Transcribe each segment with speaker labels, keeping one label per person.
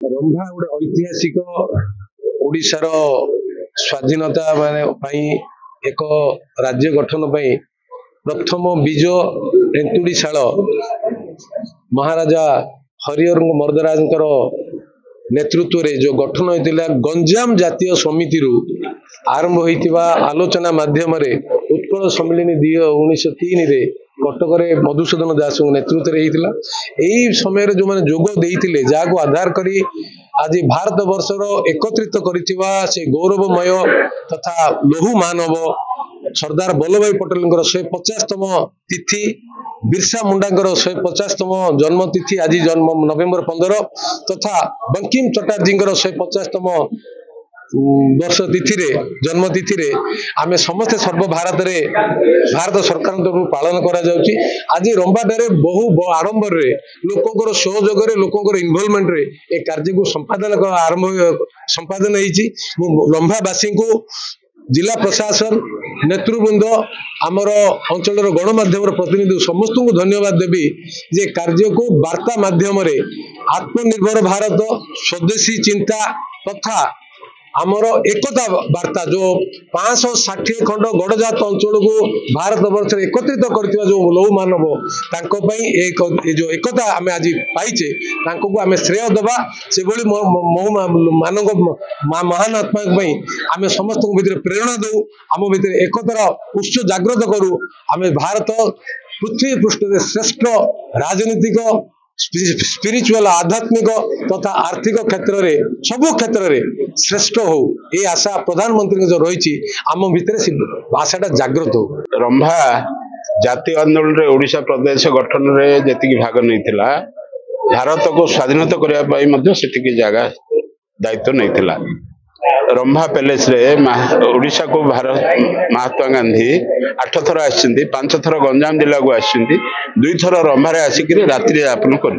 Speaker 1: रंभा गोटे ऐतिहासिक ओडिशार स्वाधीनता माने एक राज्य गठन प्रथम बीज एंतुड़ीशाल महाराजा हरिहर मर्दराज नेतृत्व रे जो गठन होता गंजाम जातीय समिति आरंभ होता आलोचना माध्यम उत्कल सम्मिलनी 1903 कटक मधुसूदन दास नेतृत्व यही समय जो मैंने जोग देते जहाँ आधार करी आज भारत वर्षर एकत्रित करिथिबा से गौरवमय तथा लौह मानव सरदार वल्लभ भाई पटेल 150तम तिथि बिरसा मुंडा 150तम जन्म तिथि आज जन्म नवेम्बर 15 तथा बंकिम चटर्जी 150तम वर्ष तिथि जन्म तिथि आमे समस्त सर्व भारत रे भारत सरकार तरफ पालन करा जाउची। आज रंबाटारे बहु आडंबर लोकंर सहयोग लोकंर इनवॉल्वमेंट रे ए कार्य को संपादन आरंभ संपादन होईची। रंभावासी को जिला प्रशासन नेतृवृंद आमर अंचल गणमाध्यम प्रतिनिधि समस्त को धन्यवाद देवी जे कार्य को वार्ता माध्यम आत्मनिर्भर भारत स्वदेशी चिंता तथा आमर एकता वार्ता जो 560 खंड गड़जात अंचल को भारत वर्ष एकत्रित करथिबा जो लौह मानव एक जो एकता आम आज पाइचे को आम श्रेय दबा से मानव महान आत्मा आम समस्त भीतर प्रेरणा दऊ आम भीतर एकतार उत्स जागृत करू आम भारत पृथ्वी पृष्ठ श्रेष्ठ राजनीतिक स्पिरिचुअल आध्यात्मिक तथा आर्थिक क्षेत्र रे सबु क्षेत्र रे श्रेष्ठ हो ये आशा प्रधानमंत्री जो रही आम भितर आशाटा जागृत हो।
Speaker 2: रंभा जातीय आंदोलन रे ओडिशा प्रदेश गठन रे जति भाग नहीं भारत को स्वाधीनता करने जगह दायित्व नहीं रंभा पैलेस रे ओडिशा को भारत महात्मा गांधी 8 थर आसी 5 थर गंजाम जिला को आसी 2 थर रंभारे आसिक रात्रि यापन कर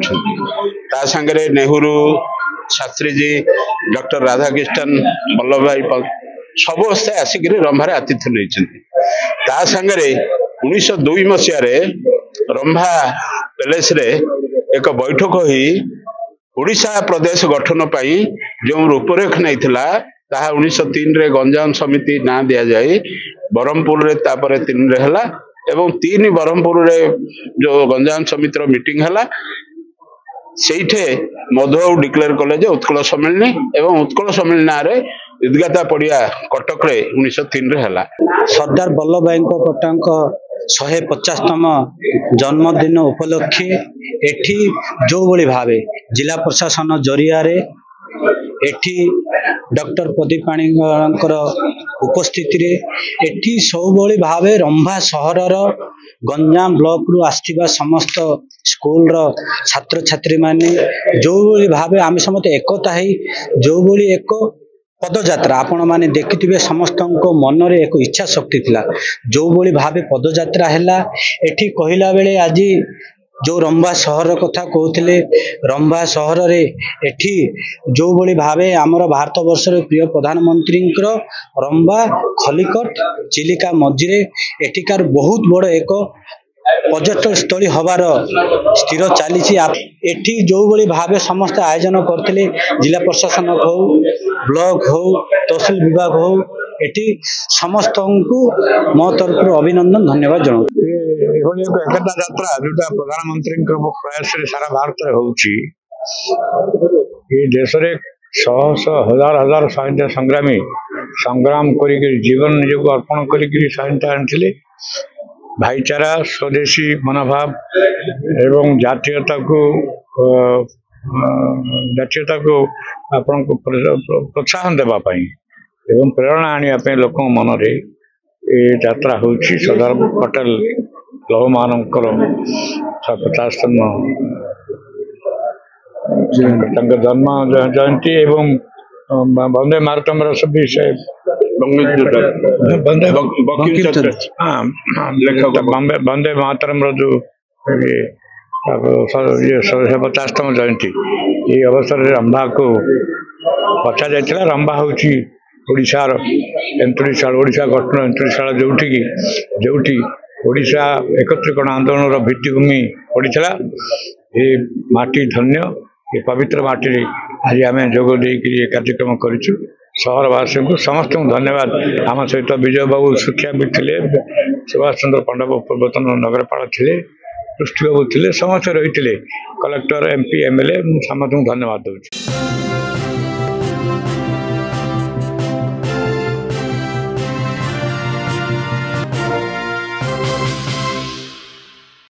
Speaker 2: नेहरू शास्त्री जी डॉक्टर राधाकृष्णन वल्लभ भाई सबस्ते आसिक रंभारे आतिथ्य नहीं 1902 मसीह रंभा पैलेस रे एक बैठक हुई ओडिशा प्रदेश गठन पाई जो रूपरेख नहीं थिला ताहा 1903 रे गंजाम समिति ना दिया जाए बरहमपुर रे तापरे 3 रे हला एवं 3 बरहमपुर रे जो गंजाम समिति रो मीटिंग हला सेठे मधु डिक्लेयर कले जे उत्कल सम्मेलनी एवं उत्कल सम्मेलना रे उद्गाता पड़िया कटक रे 1903 रे हला।
Speaker 3: सरदार वल्लभ भाई पटेल 150तम जन्मदिन उपलक्षे एठी जो बड़ी भावे जिला प्रशासन जरिया रे एठी डॉक्टर प्रदीप पाणीकर उपस्थिति रे एठी सबोली भावे रंभा सहर गंजाम ब्लॉक रु आसथिबा समस्त स्कूल रो छात्र छात्री माने जो बड़ी भावे आम समस्त एकता है जो बड़ी एक पदयात्रा आपण माने देखिथिबे समस्त मन रे एक इच्छा शक्ति थिला जो बड़ी भावे पदयात्रा हैला एठी कहिला बेले आज जो रंभा सहर कथा कहते रंभा सहर रे एठी जो बड़ी भावे आमर भारत वर्ष प्रिय प्रधानमंत्री रंभा खलिकट चिलिका मझिरे एठिकार बहुत बड़ एक पर्यटन स्थली हबार स्थिर चली एठी जो बड़ी भावे समस्त आयोजन करते जिला प्रशासन हो ब्लॉक हो तहसिल विभाग हो एटी समस्त को मो तरफ अभिनंदन धन्यवाद जनाऊँ।
Speaker 4: एकता यात्रा जोटा प्रधानमंत्री प्रयास सारा भारत होउची देश रे शह शह हजार हजार स्वाधीनता संग्रामी संग्राम करी जीवन निजक अर्पण करी स्वाधीनता आनी भाईचारा स्वदेशी मनोभाव एवं जातीयता को आपण को प्रोत्साहन देवाई एवं प्रेरणा आने लोक मन रे यात्रा होउची सरदार पटेल लौह मानकर 150तम जन्म जयंती एवं वंदे मातरम विषय वंदे मातरम जो 150तम जयंती ये अवसर में रंभा को पचा जाता रंभा होउची ओडिशार एंतुड़ीशाल ओडिशा गठन एंतुड़ीशाल जोठी ओडिशा एकत्रीकरण आंदोलन भित्तिभूमि पड़ता ये माटी धन्य ये पवित्र माटी आज आम जोग देकर कार्यक्रम करूँ सहरवासी को समस्त धन्यवाद। आम सहित विजय बाबू सुखिया भी थे, सुभाष चंद्र पांडव पूर्वतन नगरपाल थे, पृष्ठी बाबू थे, समस्त रही कलेक्टर MP MLA समस्त धन्यवाद दूँ।